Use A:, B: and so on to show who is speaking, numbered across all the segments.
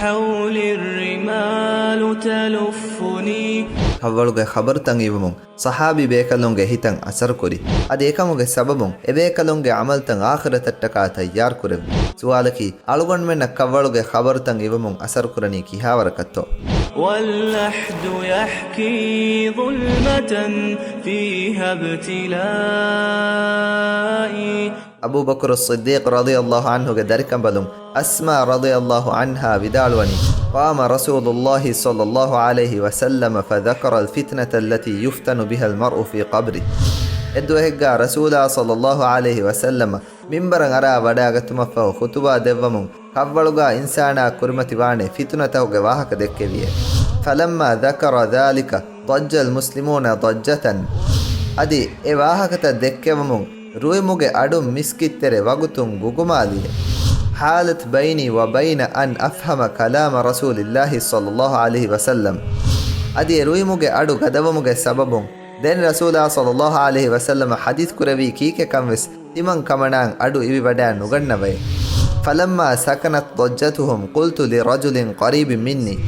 A: حولي الرمال تلفني
B: ಹವ್ವಳುಗೆ ಖಬರ್ ತಂಗಿವಮುಂ ಸಹಾಬಿ ಬೇಕಲುಂಗೆ ಹಿತಂ ಅಸರ್ ಕುರಿ ಅದ ಏಕಮುಗೆ ಸಬಬುಂ ಎಬೇಕಲುಂಗೆ ಅಮಲ್ ತಂ ಆಖಿರತಟ್ಟಕ ತಯ್ಯಾರ್ ಕುರೆವಿ ಸುವಾಲಕಿ ಅಳುಗೊಂಡ್ಮೆನ್ನ ಕವ್ವಳುಗೆ ಖಬರ್ ತಂಗಿವಮುಂ ಅಸರ್ ಕುರನಿ ಕಿಹಾವರಕತ್ತೋ
A: واللحد يحكي ظلمة فيها ابتلائي
B: ಅಬೂ ಬಕರ್ ಸಿದ್ದೀಕ್ ರದಿಯಲ್ಲಾಹು ಅನ್ಹುಗೆ ದರಿಕಂಬಲುಂ ಅಸ್ಮಾ ರದಿಯಲ್ಲಾಹು ಅನ್ಹಾ ವಿದಾಳುವನಿ قام رسول الله صلى الله عليه وسلم فذكر الفتنة التي يفتن بها المرء في قبره ಎದ್ದು ಹೆಗ್ಗ ರಸೂಲ ಸಲ್ಲಲ್ಲಾಹು ಅಲೈಹಿ ವಸಲ್ಲಮ ಮಿಂಬರಂ ಅರಾ ವಡಾಗತುಮಫ ಖುತುಬಾ ದೆವ್ವಮುಂ ಕವ್ವಳುಗ ಇನ್ಸಾನ ಕುರ್ಮತಿ ವಾಣೆ ಫಿತುನತಹುಗೆ ವಾಹಕ ದೆಕ್ಕೆವಿಯೆ ಫಲಮ್ಮ ذكر ذلك ضج المسلمون ضجة ಅದಿ ಎ ವಾಹಕತ ದೆಕ್ಕೆವಮುಂ ರುಯಿಮುಗೆ ಅಡು ಮಿಸ್ಕಿತ್ತೆರೆ ವಗುತುಂ ಗುಗುಮಾಲಿಯೆ حالت بيني وبين أن أفهم كلام رسول الله صلى الله عليه وسلم أدي رويموغي أدو غدوموغي سببون دين رسول الله صلى الله عليه وسلم حديث كروي كيك كمس تمن كمنان أدو إبي بدان نغنوي فلما سكنت ضجتهم قلت لرجل قريب مني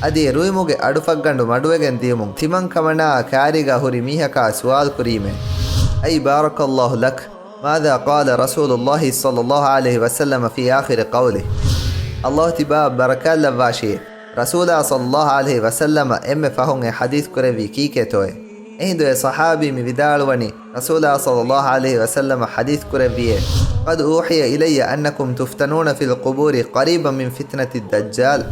B: أدي رويموغي أدو فقندو مدوغن ديمون تمن كمنا كاريغا هوري ميهكا سوال كريمه أي بارك الله لك ماذا قال رسول الله صلى الله عليه وسلم في آخر قوله الله تباب بركات لباشي رسول الله صلى الله عليه وسلم فهون حديث كروي كيكي توي اهدو صحابي مبدالوني رسول الله صلى الله عليه وسلم حديث كروي قد أوحي إلي أنكم تفتنون في القبور قريبا من فتنة الدجال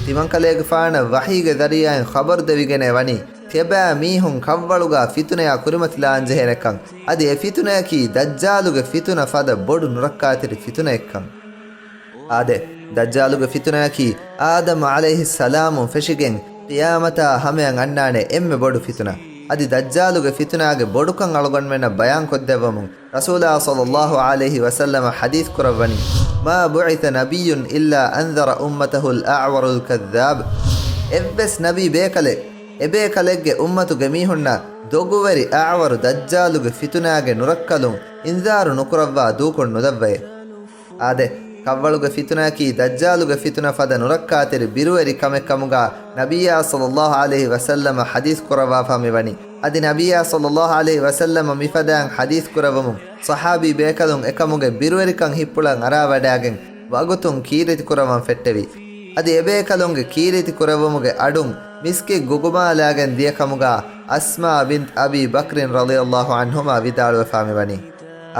B: تمن كليغ فانا وحيغ ذريعين خبر دويغني وني تبا ميهم ಕವ್ವಳುಗ ಫಿತುನೆಯ ಕುರಿಮತಿಲ ಅಂಜೆಹೆನಕಂ ಅದಿ ಎ ಫಿತುನೆಯಕಿ ದಜ್ಜಾಲುಗೆ ಫಿತುನ ಫದ ಬೊಡು ನುರಕ್ಕಾತಿರಿ ಫಿತುನೆಯಕ್ಕಂ ಆದೆ ದಜ್ಜಾಲುಗೆ ಫಿತುನೆಯಕಿ ಆದಮ್ ಅಲೈಹಿಸ್ ಸಲಾಮು ಫೆಶಿಗೆನ್ ಕಿಯಾಮತ ಹಮೆಯಂ ಅಣ್ಣಾಣೆ ಎಮ್ಮೆ ಬೊಡು ಫಿತುನ ಅದಿ ದಜ್ಜಾಲುಗೆ ಫಿತುನಾಗೆ ಬೊಡುಕಂ ಅಳಗೊಂಡ್ಮೆನ ಬಯಾನ್ ಕೊದ್ದೆವಮು ರಸೂಲ ಸಲ್ಲಲ್ಲಾಹು ಅಲೈಹಿ ವಸಲ್ಲಮ ಹದೀಸ್ ಕುರವನಿ ಮಾ ಬುಇತ ನಬಿಯುನ್ ಇಲ್ಲಾ ಅಂದರ ಉಮ್ಮತಹುಲ್ ಅಅವರುಲ್ ಕದ್ದಾಬ್ ಎವ್ವೆಸ್ ನಬಿ ಬೇಕಲೆ ಎಬೇ ಕಲೆಗ್ಗೆ ಉಮ್ಮತುಗೆ ಮೀಹುಣ್ಣ ದೊಗುವರಿ ಆವರು ದಜ್ಜಾಲುಗೆ ಫಿತುನಾಗೆ ನುರಕ್ಕಲು ಇಂಜಾರು ನುಕುರವ್ವ ದೂಕೊಂಡು ನುದವ್ವಯೆ ಆದೆ ಕವ್ವಳುಗೆ ಫಿತುನಾಕಿ ದಜ್ಜಾಲುಗೆ ಫಿತುನ ಫದ ನುರಕ್ಕಾತಿರಿ ಬಿರುವರಿ ಕಮೆಕ್ಕಮುಗ ನಬಿಯ ಸಲ್ಲಲ್ಲಾಹು ಅಲೈಹಿ ವಸಲ್ಲಮ ಹದೀಸ್ ಕುರವಾ ಫಮಿವನಿ ಅದಿ ನಬಿಯ ಸಲ್ಲಲ್ಲಾಹು ಅಲೈಹಿ ವಸಲ್ಲಮ ಮಿಫದಾಂ ಹದೀಸ್ ಕುರವಮು ಸಹಾಬಿ ಬೇಕಲುಂ ಎಕಮುಗೆ ಬಿರುವರಿಕಂ ಹಿಪ್ಪುಳಂ ಅರಾವಡಾಗೆಂ ವಗುತುಂ ಕೀರಿತಿ ಕುರವಂ ಫೆಟ್ಟೆವಿ ಅದಿ ಎಬೇ ಕಲುಂಗೆ ಕೀರಿತಿ ಕುರವಮುಗೆ ಅಡುಂ ಮಿಸ್ಕಿ ಗುಗುಮಾಲಾಗನ್ ದಿಯಕಮುಗ ಅಸ್ಮಾ ಬಿಂತ್ ಅಬಿ ಬಕ್ರಿನ್ ರಲಿಯಲ್ಲಾಹು ಅನ್ಹುಮಾ ವಿದಾಳುವೆ ಫಾಮಿವನಿ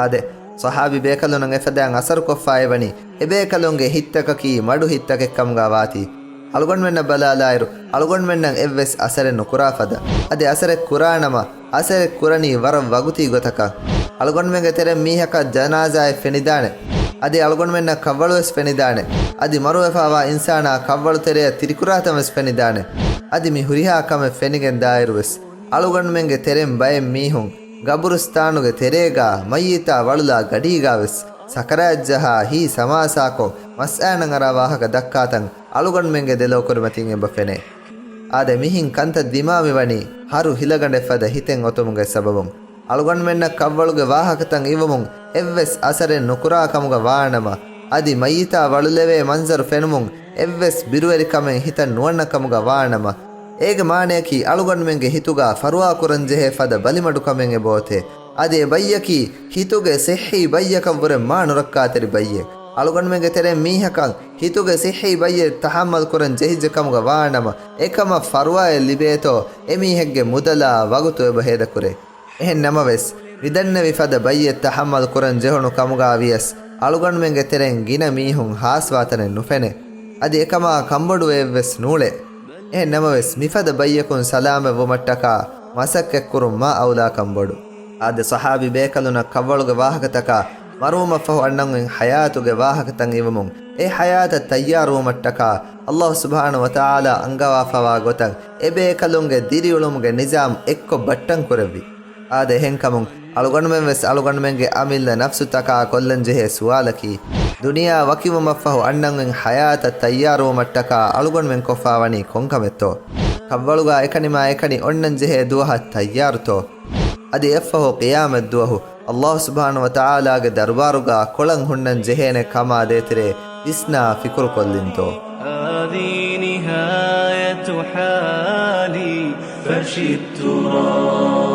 B: ಆದೆ ಸಹಾಬಿ ಬೇಕಲುನಂಗೆ ಫದಾಂ ಅಸರ್ ಕೊಫಾಯವನಿ ಎಬೇಕಲುಂಗೆ ಹಿತ್ತಕಕಿ ಮಡು ಹಿತ್ತಕೆ ಕಮುಗ ವಾತಿ ಅಳುಗೊಂಡ್ಮೆನ್ನ ಬಲಾಲಾಯರು ಅಳುಗೊಂಡ್ಮೆನ್ನಂ ಎವ್ವೆಸ್ ಅಸರೆನ್ನು ಕುರಾಫದ ಅದೆ ಅಸರೆ ಕುರಾಣಮ ಅಸರೆ ಕುರನಿ ವರ ವಗುತಿ ಗೊತಕ ಅಳುಗೊಂಡ್ಮೆಂಗೆ ತೆರೆ ಮೀಹಕ ಜನಾಜಾಯ ಫೆನಿದಾಣೆ ಅದಿ ಅಳುಗೊಂಡ್ಮೆನ್ನ ಕವ್ವಳುವೆಸ್ ಫೆನಿದಾಣೆ ಅದಿ ಮರುವೆಫಾವ ಇನ್ಸಾನ ಕವ್ವಳು ತೆರೆಯ ತಿರಿಕುರಾತಮೆಸ್ ಫೆನಿದಾಣೆ ಅದಿ ಮಿ ಹುರಿಹಾ ಕಮೆ ಫೆನಿಗೆನ್ ದಾಯಿರುವೆಸ್ ಅಳುಗೊಂಡ್ಮೆಂಗೆ ತೆರೆಂ ಬಯಂ ಮೀಹುಂ ಗಬುರುಸ್ತಾನುಗೆ ತೆರೇಗ ಮಯ್ಯಿತ ವಳುಲ ಗಡೀಗಾವೆಸ್ ಸಕರಾಜ್ಜಹ ಹೀ ಸಮಾಸಾಕೊ ಮಸ್ಆನಂಗರ ವಾಹಕ ದಕ್ಕಾತಂ ಅಳುಗೊಂಡ್ಮೆಂಗೆ ದೆಲೋಕುರುಮತಿಂ ಎಂಬ ಫೆನೆ ಆದೆ ಮಿಹಿಂ ಕಂತ ದಿಮಾಮಿವನಿ ಹರು ಹಿಲಗಂಡೆ ಫದ ಹಿತೆಂ ಒತುಮುಗೆ ಸಬಬುಂ ಅಳುಗೊಂಡ್ಮೆನ್ನ ಕವ್ವಳುಗೆ ವಾಹಕತಂ ಇವಮುಂ ಎವ್ವೆಸ್ ಅಸರೆನ್ ನುಕುರಾ ಕಮುಗ ವಾಣಮ ಅದಿ ಮಯ್ಯಿತ ವಳುಲೆವೆ ಮಂಜರು ಫೆನುಮುಂ ಎವ್ವೆಸ್ ಬಿರುವರಿ ಕಮೆಂ ಹಿತನ್ ನುವಣ್ಣ ಕಮುಗ ವಾಣಮ ಏಗೆ ಮಾಣೆಯಕಿ ಅಳುಗೊಂಡ್ಮೆಂಗೆ ಹಿತುಗ ಫರುವಾ ಕುರಂಜೆಹೆ ಫದ ಬಲಿಮಡು ಕಮೆಂಗೆ ಬೋತೆ ಅದೇ ಬಯ್ಯಕಿ ಹಿತುಗೆ ಸೆಹಿ ಬಯ್ಯಕಂ ಬುರೆ ಮಾನುರಕ್ಕಾತರಿ ಬಯ್ಯೆ ಅಳುಗೊಂಡ್ಮೆಂಗೆ ತೆರೆ ಮೀಹಕಂ ಹಿತುಗೆ ಸೆಹಿ ಬಯ್ಯೆ ತಹಮ್ಮಲ್ ಕುರನ್ ಜೆಹಿಜ ಕಮುಗ ವಾಣಮ ಏಕಮ ಫರುವಾ ಲಿಬೇತೋ ಎಮೀಹೆಗ್ಗೆ ಮುದಲ ವಗುತು ಎಬ ಹೇದ ಕುರೆ ಎಹೆನ್ ನಮವೆಸ್ ವಿದನ್ನವಿ ಫದ ಬಯ್ಯೆ ತಹಮ್ಮಲ್ ಕುರನ್ ಜೆಹಣು ಕಮುಗ ವಿಯಸ್ ಅಳುಗೊಂಡ್ಮೆಂಗೆ ತೆರೆಂ ಗಿನ ಮೀಹುಂ ಹಾಸ್ವಾತನೆ ನುಫೆನೆ ಅದಿ ಏಕಮ ಕಂಬಡು ಎವ್ವೆಸ್ ನೂಳೆ ಎಹೆನ್ ನಮವೆಸ್ ಮಿಫದ ಬಯ್ಯಕುನ್ ಸಲಾಮೆ ವುಮಟ್ಟಕ ಮಸಕ್ಕೆ ಕುರುಂ ಮಾ ಔಲಾ ಕಂಬಡು ಆದೆ ಸಹಾಬಿ ಬೇಕಲುನ ಕವ್ವಳುಗೆ ವಾಹಕತಕ ಮರುಮಫಹು ಅಣ್ಣಂಗಿಂ ಹಯಾತುಗೆ ವಾಹಕತಂ ಇವಮುಂ ಎ ಹಯಾತ ತಯ್ಯಾರುಮಟ್ಟಕ ಅಲ್ಲಾಹ್ ಸುಬ್ಹಾನಹು ವತಆಲ ಅಂಗವಾಫವಾ ಗೊತಂ ಎ ಬೇಕಲುಂಗೆ ದಿರಿಯುಳುಮುಗೆ ನಿಜಾಮ್ ಎಕ್ಕೊ ಬಟ್ಟಂ ಕುರವಿ ಆದೆ ಹೆಂಕಮುಂ ಅಳುಗೊಂಡ್ಮೆಂ ವೆಸ್ ಅಳುಗೊಂಡ್ಮೆಂಗೆ ಅಮಿಲ್ಲ ನಫ್ಸು ತಕ ಕೊಲ್ಲಂಜೆಹೆ ಸುವಾಲಕಿ ದುನಿಯಾ ವಕಿವು ಮಫಹು ಅಣ್ಣಂಗಿಂ ಹಯಾತ ತಯ್ಯಾರುಮಟ್ಟಕ ಅಳುಗೊಂಡ್ಮೆಂ ಕೊಫಾವನಿ ಕೊಂಕಮೆತ್ತೋ ಕವ್ವಳುಗ ಎಕನಿಮ ಎಕನಿ ಒಣ್ಣಂಜೆಹೆ ದುವಹ ತಯ್ಯಾರುತೋ ಅದಿ ಎಫ್ಫಹು ಕಿಯಾಮತ್ ದುವಹು ಅಲ್ಲಾಹ್ ಸುಬ್ಹಾನಹು ವತಆಲಾಗೆ ದರ್ಬಾರುಗ ಕೊಳಂ ಹುಣ್ಣನ್ ಜೆಹೇನೆ ಕಮಾ ದೇತಿರೆ ಇಸ್ನಾ ಫಿಕುರು ಕೊಲ್ಲಿಂತೋ
A: هذه نهاية حالي. فرش التراب